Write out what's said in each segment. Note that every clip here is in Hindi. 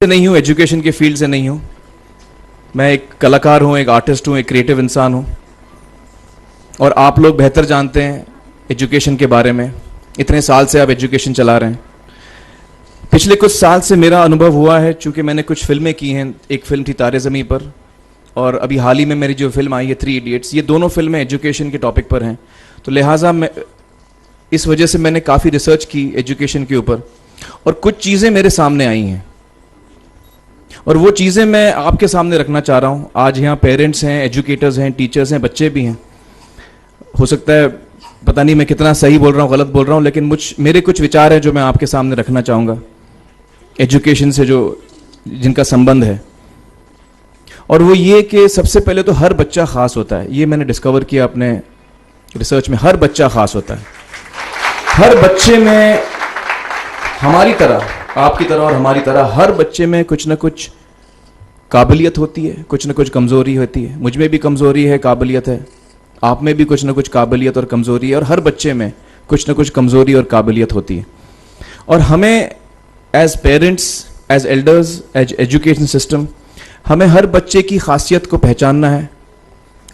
नहीं हूँ, एजुकेशन के फील्ड से नहीं हूँ। मैं एक कलाकार हूँ, एक आर्टिस्ट हूँ, एक क्रिएटिव इंसान हूँ। और आप लोग बेहतर जानते हैं एजुकेशन के बारे में, इतने साल से आप एजुकेशन चला रहे हैं। पिछले कुछ साल से मेरा अनुभव हुआ है, चूँकि मैंने कुछ फिल्में की हैं। एक फिल्म थी तारे ज़मीं पर, और अभी हाल ही में मेरी जो फिल्म आई है 3 इडियट्स, ये दोनों फिल्में एजुकेशन के टॉपिक पर हैं। तो लिहाजा मैं इस वजह से मैंने काफ़ी रिसर्च की एजुकेशन के ऊपर, और कुछ चीज़ें मेरे सामने आई हैं, और वो चीज़ें मैं आपके सामने रखना चाह रहा हूँ। आज यहाँ पेरेंट्स हैं, एजुकेटर्स हैं, टीचर्स हैं, बच्चे भी हैं। हो सकता है पता नहीं मैं कितना सही बोल रहा हूँ, गलत बोल रहा हूँ, लेकिन मेरे कुछ विचार हैं जो मैं आपके सामने रखना चाहूँगा एजुकेशन से जो जिनका संबंध है। और वो ये कि सबसे पहले तो हर बच्चा ख़ास होता है। ये मैंने डिस्कवर किया अपने रिसर्च में। हर बच्चा ख़ास होता है। हर बच्चे में, हमारी तरह, आपकी तरह और हमारी तरह, हर बच्चे में कुछ ना कुछ काबिलियत होती है, कुछ ना कुछ कमज़ोरी होती है। मुझ में भी कमज़ोरी है, काबिलियत है। आप में भी कुछ ना कुछ काबिलियत और कमज़ोरी है, और हर बच्चे में कुछ ना कुछ कमज़ोरी और काबिलियत होती है। और हमें as parents, as elders, as education system, हमें हर बच्चे की खासियत को पहचानना है,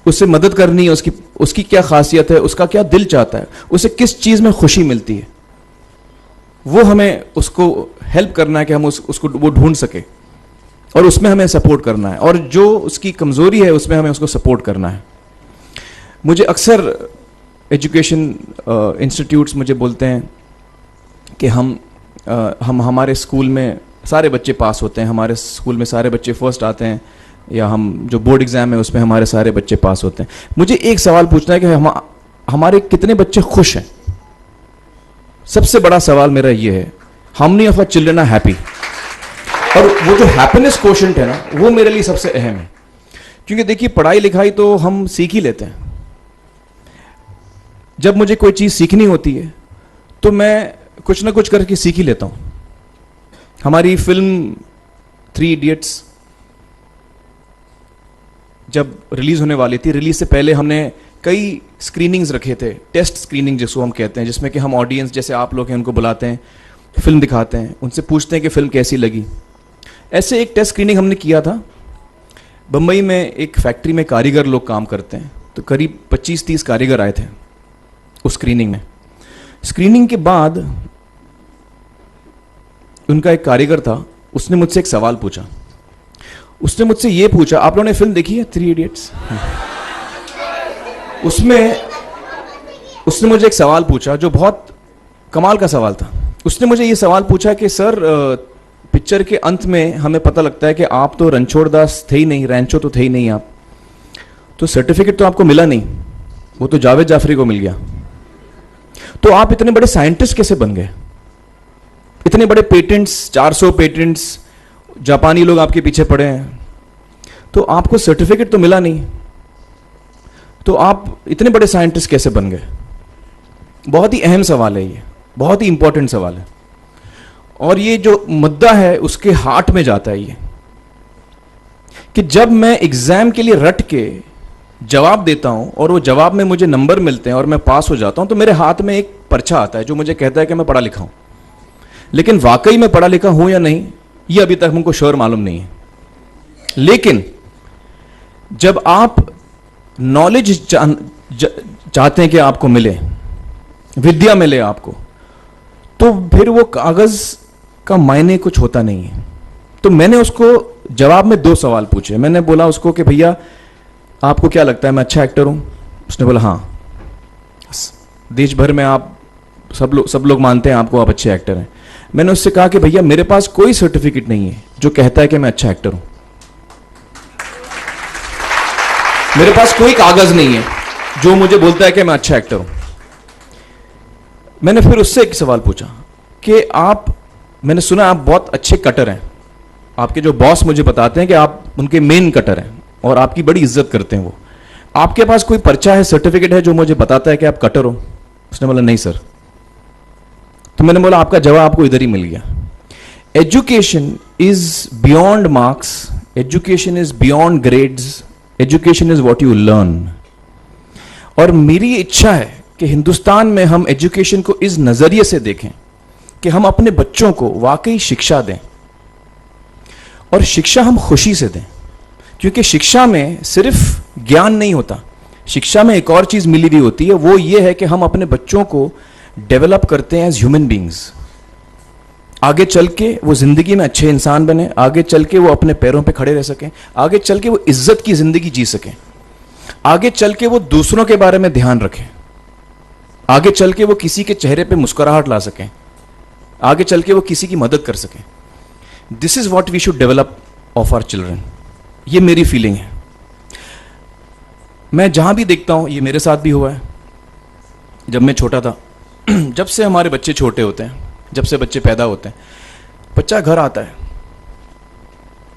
उससे मदद करनी है। उसकी क्या खासियत है, उसका क्या दिल चाहता है, उसे किस चीज़ में खुशी मिलती है, वो हमें उसको हेल्प करना है कि हम उसको वो ढूंढ सके, और उसमें हमें सपोर्ट करना है। और जो उसकी कमज़ोरी है उसमें हमें उसको सपोर्ट करना है। मुझे अक्सर एजुकेशन इंस्टीट्यूट्स मुझे बोलते हैं कि हम हमारे स्कूल में सारे बच्चे पास होते हैं, हमारे स्कूल में सारे बच्चे फर्स्ट आते हैं, या हम जो बोर्ड एग्ज़ाम है उसमें हमारे सारे बच्चे पास होते हैं। मुझे एक सवाल पूछना है कि हमारे कितने बच्चे खुश हैं? सबसे बड़ा सवाल मेरा ये है, how many of our children are happy? और वो जो हैप्पीनेस कोशेंट है ना, वो मेरे लिए सबसे अहम है। क्योंकि देखिए, पढ़ाई लिखाई तो हम सीख ही लेते हैं। जब मुझे कोई चीज़ सीखनी होती है तो मैं कुछ ना कुछ करके सीख ही लेता हूँ। हमारी फिल्म 3 इडियट्स जब रिलीज होने वाली थी, रिलीज से पहले हमने कई स्क्रीनिंग्स रखे थे, टेस्ट स्क्रीनिंग जिसको हम कहते हैं, जिसमें कि हम ऑडियंस, जैसे आप लोग हैं, उनको बुलाते हैं, फिल्म दिखाते हैं, उनसे पूछते हैं कि फिल्म कैसी लगी। ऐसे एक टेस्ट स्क्रीनिंग हमने किया था। बम्बई में एक फैक्ट्री में कारीगर लोग काम करते हैं, तो करीब 25-30 कारीगर आए थे उस स्क्रीनिंग में। स्क्रीनिंग के बाद उनका एक कारीगर था, उसने मुझसे एक सवाल पूछा। उसने मुझसे ये पूछा, आप लोगों ने फिल्म देखी है 3 इडियट्स? उसमें उसने मुझे एक सवाल पूछा जो बहुत कमाल का सवाल था। उसने मुझे ये सवाल पूछा कि सर, पिक्चर के अंत में हमें पता लगता है कि आप तो रणछोड़ दास थे ही नहीं, रैंचो तो थे ही नहीं आप, तो सर्टिफिकेट तो आपको मिला नहीं, वो तो जावेद जाफरी को मिल गया। तो आप इतने बड़े साइंटिस्ट कैसे बन गए? इतने बड़े पेटेंट्स, 400 पेटेंट्स, जापानी लोग आपके पीछे पड़े हैं, तो आपको सर्टिफिकेट तो मिला नहीं, तो आप इतने बड़े साइंटिस्ट कैसे बन गए? बहुत ही अहम सवाल है ये, बहुत ही इंपॉर्टेंट सवाल है। और ये जो मुद्दा है उसके हार्ट में जाता है ये, कि जब मैं एग्जाम के लिए रट के जवाब देता हूं और वो जवाब में मुझे नंबर मिलते हैं और मैं पास हो जाता हूं, तो मेरे हाथ में एक पर्चा आता है जो मुझे कहता है कि मैं पढ़ा लिखा हूं। लेकिन वाकई में पढ़ा लिखा हूं या नहीं, ये अभी तक हमको श्योर मालूम नहीं है। लेकिन जब आप नॉलेज चाहते हैं कि आपको मिले, विद्या मिले आपको, तो फिर वो कागज का मायने कुछ होता नहीं है। तो मैंने उसको जवाब में 2 सवाल पूछे। मैंने बोला उसको कि भैया, आपको क्या लगता है मैं अच्छा एक्टर हूं? उसने बोला हाँ, देश भर में आप सब लोग मानते हैं आपको, आप अच्छे एक्टर हैं। मैंने उससे कहा कि भैया, मेरे पास कोई सर्टिफिकेट नहीं है जो कहता है कि मैं अच्छा एक्टर हूं। मेरे पास कोई कागज नहीं है जो मुझे बोलता है कि मैं अच्छा एक्टर हूं। मैंने फिर उससे एक सवाल पूछा कि मैंने सुना आप बहुत अच्छे कटर हैं, आपके जो बॉस मुझे बताते हैं कि आप उनके मेन कटर हैं और आपकी बड़ी इज्जत करते हैं वो, आपके पास कोई पर्चा है, सर्टिफिकेट है जो मुझे बताता है कि आप कटर हो? उसने बोला नहीं सर। तो मैंने बोला आपका जवाब आपको इधर ही मिल गया। Education is beyond marks, education is beyond grades, education is what you learn. और मेरी इच्छा है कि हिंदुस्तान में हम एजुकेशन को इस नजरिए से देखें कि हम अपने बच्चों को वाकई शिक्षा दें। और शिक्षा हम खुशी से दें, क्योंकि शिक्षा में सिर्फ ज्ञान नहीं होता, शिक्षा में एक और चीज मिली हुई होती है, वो ये है कि हम अपने बच्चों को डेवलप करते हैं एज ह्यूमन बींग्स। आगे चल के वो जिंदगी में अच्छे इंसान बने, आगे चल के वो अपने पैरों पे खड़े रह सकें, आगे चल के वो इज्जत की जिंदगी जी सकें, आगे चल के वो दूसरों के बारे में ध्यान रखें, आगे चल के वो किसी के चेहरे पे मुस्कुराहट ला सकें, आगे चल के वो किसी की मदद कर सकें। This is what we should develop of our children. ये मेरी फीलिंग है। मैं जहां भी देखता हूं, ये मेरे साथ भी हुआ है जब मैं छोटा था। जब से हमारे बच्चे छोटे होते हैं, जब से बच्चे पैदा होते हैं, बच्चा घर आता है,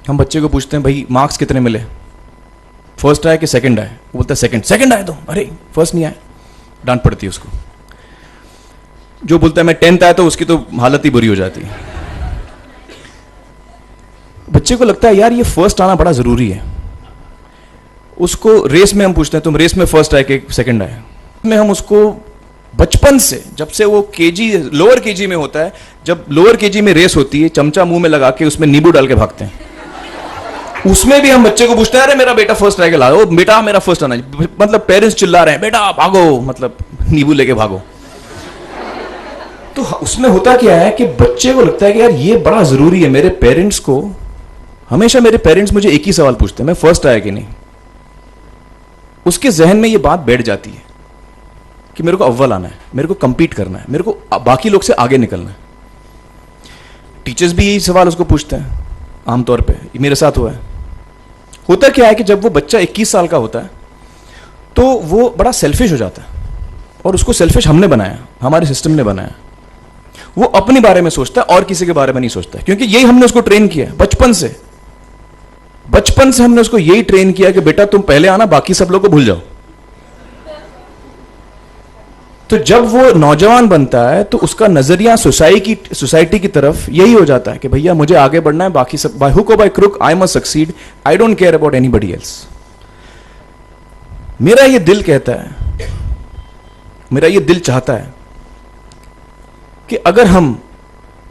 हम बच्चे को पूछते हैं भाई मार्क्स कितने मिले, फर्स्ट आए कि सेकंड आए? वो बोलता है सेकंड। सेकंड आए तो अरे फर्स्ट नहीं आए, डांट पड़ती है उसको। जो बोलता है मैं 10th आया तो उसकी तो हालत ही बुरी हो जाती है। बच्चे को लगता है यार ये फर्स्ट आना बड़ा जरूरी है। उसको रेस में हम पूछते हैं तुम रेस में फर्स्ट आए कि सेकंड आए? में हम उसको बचपन से, जब से वो केजी लोअर केजी में होता है, जब लोअर केजी में रेस होती है, चमचा मुंह में लगा के उसमें नींबू डाल के भागते हैं। उसमें भी हम बच्चे को पूछते हैं अरे मेरा बेटा फर्स्ट आएगा, लाओ बेटा मेरा फर्स्ट आना। मतलब पेरेंट्स चिल्ला रहे हैं बेटा भागो, मतलब नींबू लेके भागो। तो उसमें होता क्या है कि बच्चे को लगता है कि यार ये बड़ा जरूरी है। मेरे पेरेंट्स को हमेशा, मेरे पेरेंट्स मुझे एक ही सवाल पूछते हैं, मैं फर्स्ट आया कि नहीं। उसके जहन में ये बात बैठ जाती है कि मेरे को अव्वल आना है, मेरे को कंपीट करना है, मेरे को बाकी लोग से आगे निकलना है। टीचर्स भी यही सवाल उसको पूछते हैं आमतौर पे, मेरे साथ हुआ है। होता क्या है कि जब वो बच्चा 21 साल का होता है तो वो बड़ा सेल्फिश हो जाता है, और उसको सेल्फिश हमने बनाया, हमारे सिस्टम ने बनाया। वो अपने बारे में सोचता है और किसी के बारे में नहीं सोचता, क्योंकि यही हमने उसको ट्रेन किया बचपन से। बचपन से हमने उसको यही ट्रेन किया कि बेटा तुम पहले आना, बाकी सब लोग को भूल जाओ। तो जब वो नौजवान बनता है तो उसका नजरिया सोसाइटी की तरफ यही हो जाता है कि भैया मुझे आगे बढ़ना है, बाकी सब बाय हुक और by crook I must succeed, I don't care about anybody else. मेरा ये दिल कहता है, मेरा ये दिल चाहता है कि अगर हम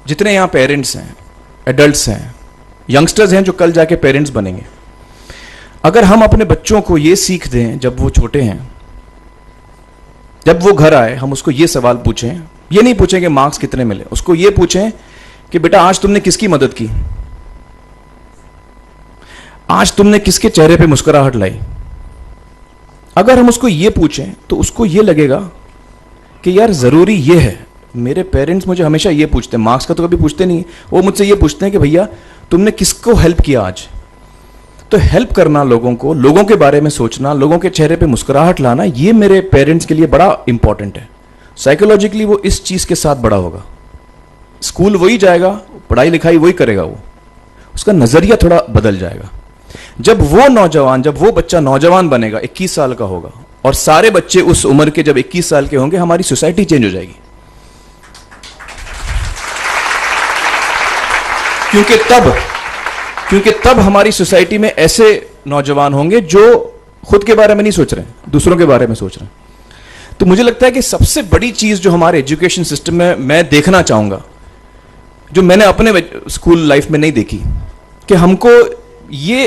जितने यहां पेरेंट्स हैं, एडल्ट्स हैं, यंगस्टर्स हैं जो कल जाके पेरेंट्स बनेंगे, अगर हम अपने बच्चों को ये सीख दें जब वो छोटे हैं, जब वो घर आए हम उसको ये सवाल पूछें, ये नहीं पूछें कि मार्क्स कितने मिले, उसको ये पूछें कि बेटा आज तुमने किसकी मदद की, आज तुमने किसके चेहरे पे मुस्कुराहट लाई। अगर हम उसको ये पूछें तो उसको ये लगेगा कि यार जरूरी ये है, मेरे पेरेंट्स मुझे हमेशा ये पूछते हैं, मार्क्स का तो कभी पूछते नहीं, वो मुझसे ये पूछते हैं कि भैया तुमने किसको हेल्प किया आज। तो हेल्प करना लोगों को, लोगों के बारे में सोचना, लोगों के चेहरे पे मुस्कुराहट लाना, ये मेरे पेरेंट्स के लिए बड़ा इंपॉर्टेंट है। साइकोलॉजिकली वो इस चीज के साथ बड़ा होगा, स्कूल वही जाएगा, पढ़ाई लिखाई वही करेगा, वो उसका नजरिया थोड़ा बदल जाएगा। जब वो बच्चा नौजवान बनेगा, 21 साल का होगा, और सारे बच्चे उस उम्र के जब 21 साल के होंगे, हमारी सोसाइटी चेंज हो जाएगी। क्योंकि तब हमारी सोसाइटी में ऐसे नौजवान होंगे जो खुद के बारे में नहीं सोच रहे, दूसरों के बारे में सोच रहे हैं। तो मुझे लगता है कि सबसे बड़ी चीज जो हमारे एजुकेशन सिस्टम में मैं देखना चाहूंगा, जो मैंने अपने स्कूल लाइफ में नहीं देखी, कि हमको ये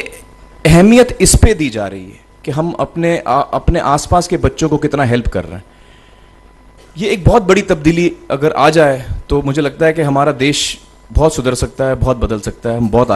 अहमियत इस पे दी जा रही है कि हम अपने आसपास के बच्चों को कितना हेल्प कर रहे हैं। ये एक बहुत बड़ी तब्दीली अगर आ जाए तो मुझे लगता है कि हमारा देश बहुत सुधर सकता है, बहुत बदल सकता है, हम बहुत